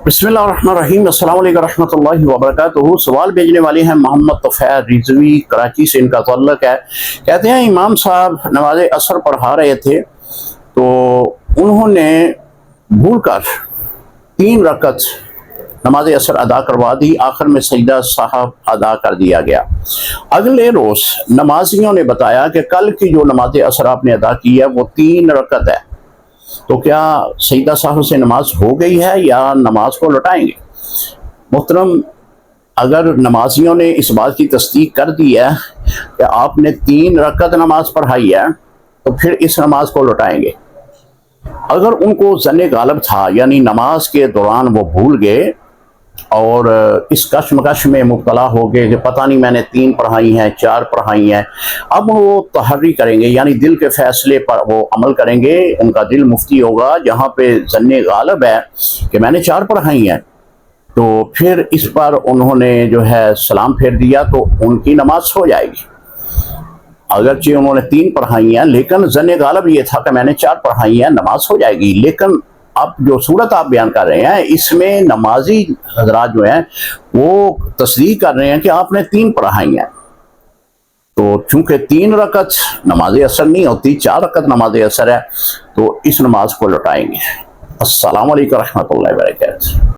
बिस्मिल्लाहिर्रहमानिर्रहीम। अस्सलाम वालेकुम रहमतुल्लाहि व बरकातुहू। सवाल भेजने वाले हैं मोहम्मद तोफैर रिजवी, कराची से इनका तल्लुक है। कहते हैं इमाम साहब नमाज असर पढ़ा रहे थे तो उन्होंने भूल कर 3 रकत नमाज असर अदा करवा दी, आखिर में सजदा साहब अदा कर दिया गया। अगले रोज़ नमाजियों ने बताया कि कल की जो नमाज असर आपने अदा की है वो 3 रकत है, तो क्या सईदा साहब से नमाज हो गई है या नमाज को लौटाएंगे? मोहतरम, अगर नमाजियों ने इस बात की तस्दीक कर दी है कि आपने 3 रकत नमाज पढ़ाई है तो फिर इस नमाज को लौटाएंगे। अगर उनको ज़न्ने गालिब था, यानी नमाज के दौरान वो भूल गए और इस कशमकश में मुब्तला हो गए कि पता नहीं मैंने 3 पढ़ाई हैं 4 पढ़ाई हैं, अब वो तहर्री करेंगे, यानी दिल के फैसले पर वो अमल करेंगे। उनका दिल मुफ्ती होगा जहाँ पे ज़न्ने गालिब है कि मैंने 4 पढ़ाई हैं, तो फिर इस पर उन्होंने जो है सलाम फेर दिया तो उनकी नमाज हो जाएगी। अगरचे उन्होंने 3 पढ़ाई हैं लेकिन ज़न्ने गालिब ये था कि मैंने 4 पढ़ाई हैं, नमाज हो जाएगी। लेकिन अब जो सूरत आप बयान कर रहे हैं इसमें नमाजी हजरात जो हैं वो तस्दीक कर रहे हैं कि आपने 3 पढ़ाई हैं, तो चूंकि 3 रकत नमाज असर नहीं होती, 4 रकत नमाज असर है, तो इस नमाज को लौटाएंगे। अस्सलाम वालेकुम रहमतुल्लाहि व बरकातुहू।